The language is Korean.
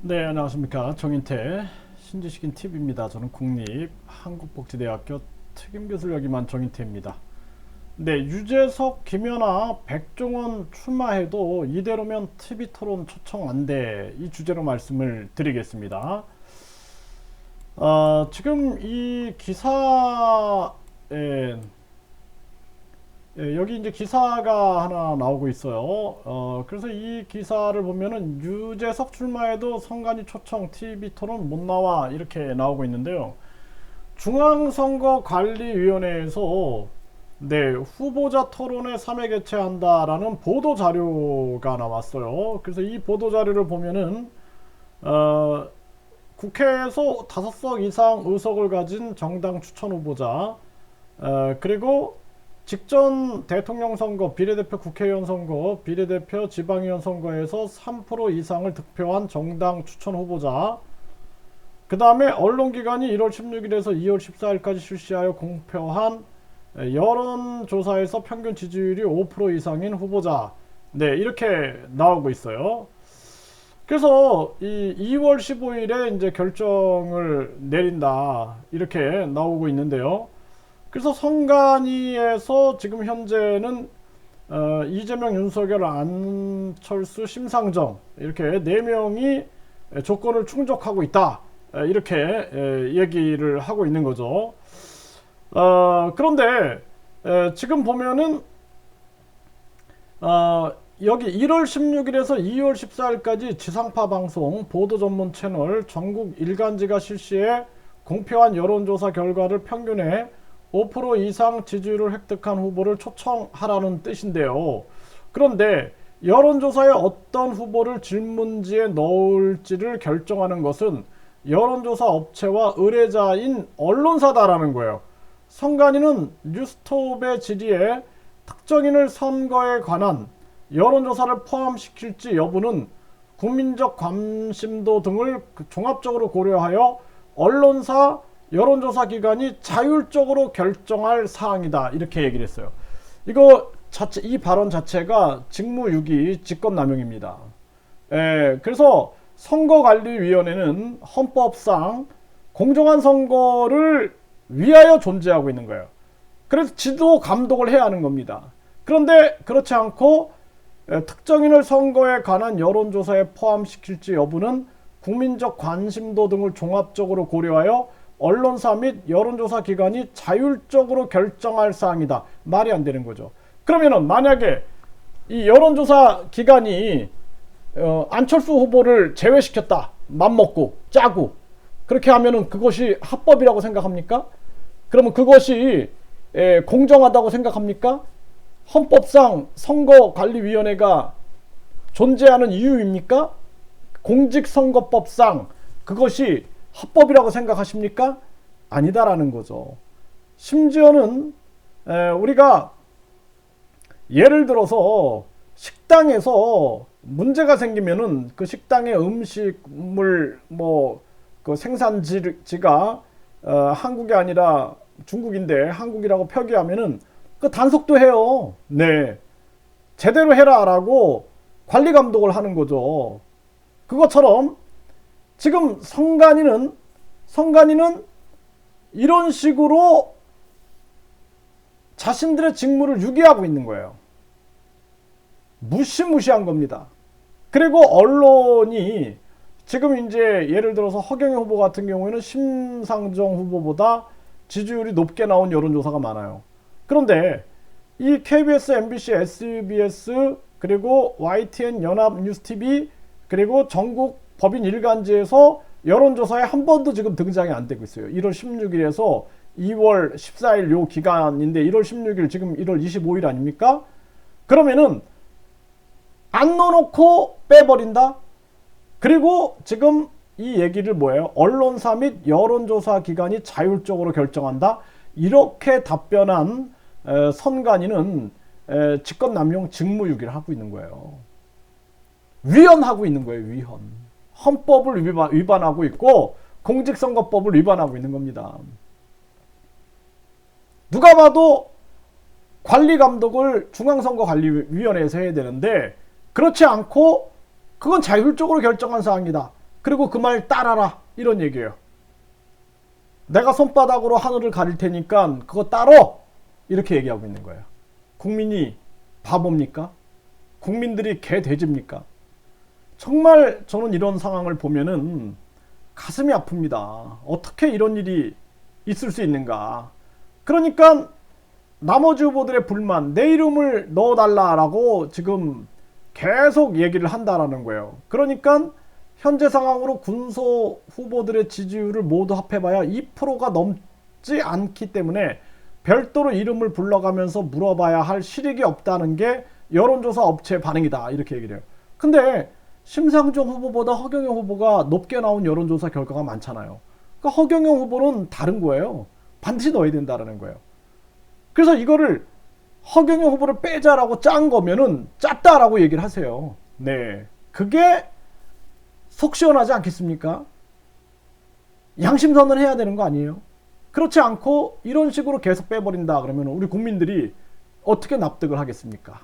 네, 안녕하십니까. 정인태 신지식인 TV입니다. 저는 국립한국복지대학교 특임교수를 역임한 정인태입니다. 네, 유재석, 김연아, 백종원 출마해도 이대로면 TV토론 초청 안 돼. 이 주제로 말씀을 드리겠습니다. 지금 이 기사에 여기 이제 기사가 하나 나오고 있어요. 그래서 이 기사를 보면은 유재석 출마해도 선관위 초청 TV 토론 못 나와 이렇게 나오고 있는데요. 중앙선거관리위원회에서 네, 후보자 토론회 3회 개최한다라는 보도 자료가 나왔어요. 그래서 이 보도 자료를 보면은 국회에서 5석 이상 의석을 가진 정당 추천 후보자, 그리고 직전 대통령 선거, 비례대표 국회의원 선거, 비례대표 지방의원 선거에서 3% 이상을 득표한 정당 추천 후보자, 그 다음에 언론기관이 1월 16일에서 2월 14일까지 실시하여 공표한 여론조사에서 평균 지지율이 5% 이상인 후보자, 네, 이렇게 나오고 있어요. 그래서 이 2월 15일에 이제 결정을 내린다 이렇게 나오고 있는데요. 그래서 선관위에서 지금 현재는 이재명, 윤석열, 안철수, 심상정 이렇게 4명이 조건을 충족하고 있다 이렇게 얘기를 하고 있는 거죠. 그런데 지금 보면은 여기 1월 16일에서 2월 14일까지 지상파 방송 보도 전문 채널 전국 일간지가 실시해 공표한 여론조사 결과를 평균해 5% 이상 지지율을 획득한 후보를 초청하라는 뜻인데요. 그런데 여론조사에 어떤 후보를 질문지에 넣을지를 결정하는 것은 여론조사 업체와 의뢰자인 언론사다라는 거예요. 선관위는 뉴스톱의 질의에 특정인을 선거에 관한 여론조사를 포함시킬지 여부는 국민적 관심도 등을 종합적으로 고려하여 언론사, 여론조사 기관이 자율적으로 결정할 사항이다 이렇게 얘기를 했어요. 이 발언 자체가 직무유기 직권남용입니다. 그래서 선거관리위원회는 헌법상 공정한 선거를 위하여 존재하고 있는 거예요. 그래서 지도 감독을 해야 하는 겁니다. 그런데 그렇지 않고 특정인을 선거에 관한 여론조사에 포함시킬지 여부는 국민적 관심도 등을 종합적으로 고려하여 언론사 및 여론조사 기관이 자율적으로 결정할 사항이다. 말이 안 되는 거죠. 그러면은 만약에 이 여론조사 기관이 안철수 후보를 제외시켰다. 맘먹고 짜고 그렇게 하면은 그것이 합법이라고 생각합니까? 그러면 그것이 공정하다고 생각합니까? 헌법상 선거관리위원회가 존재하는 이유입니까? 공직선거법상 그것이 합법이라고 생각하십니까? 아니다라는 거죠. 심지어는 우리가 예를 들어서 식당에서 문제가 생기면은 그 식당의 음식물 그 생산지가 한국이 아니라 중국인데 한국이라고 표기하면은 그 단속도 해요. 네, 제대로 해라라고 관리 감독을 하는 거죠. 그것처럼 지금 선관위는 이런 식으로 자신들의 직무를 유기하고 있는 거예요. 무시무시한 겁니다. 그리고 언론이 지금 이제 예를 들어서 허경영 후보 같은 경우에는 심상정 후보보다 지지율이 높게 나온 여론조사가 많아요. 그런데 이 KBS, MBC, SBS 그리고 YTN, 연합뉴스TV 그리고 전국 법인 일간지에서 여론조사에 한 번도 지금 등장이 안 되고 있어요. 1월 16일에서 2월 14일 요 기간인데 1월 16일 지금 1월 25일 아닙니까? 그러면은 안 넣어놓고 빼버린다? 그리고 지금 이 얘기를 뭐예요? 언론사 및 여론조사 기관이 자율적으로 결정한다? 이렇게 답변한 선관위는 직권남용 직무유기를 하고 있는 거예요. 위헌하고 있는 거예요. 위헌. 헌법을 위반하고 있고 공직선거법을 위반하고 있는 겁니다. 누가 봐도 관리감독을 중앙선거관리위원회에서 해야 되는데 그렇지 않고 그건 자율적으로 결정한 사항이다. 그리고 그 말 따라라 이런 얘기예요. 내가 손바닥으로 하늘을 가릴 테니까 그거 따라 이렇게 얘기하고 있는 거예요. 국민이 바보입니까? 국민들이 개돼지입니까? 정말 저는 이런 상황을 보면은 가슴이 아픕니다. 어떻게 이런 일이 있을 수 있는가? 그러니까 나머지 후보들의 불만, 내 이름을 넣어달라라고 지금 계속 얘기를 한다라는 거예요. 그러니까 현재 상황으로 군소 후보들의 지지율을 모두 합해봐야 2%가 넘지 않기 때문에 별도로 이름을 불러가면서 물어봐야 할 실익이 없다는 게 여론조사 업체 반응이다 이렇게 얘기를 해요. 근데 심상정 후보보다 허경영 후보가 높게 나온 여론조사 결과가 많잖아요. 그러니까 허경영 후보는 다른 거예요. 반드시 넣어야 된다는 거예요. 그래서 이거를 허경영 후보를 빼자라고 짠 거면은 짰다라고 얘기를 하세요. 네, 그게 속 시원하지 않겠습니까? 양심선언을 해야 되는 거 아니에요? 그렇지 않고 이런 식으로 계속 빼버린다 그러면 우리 국민들이 어떻게 납득을 하겠습니까?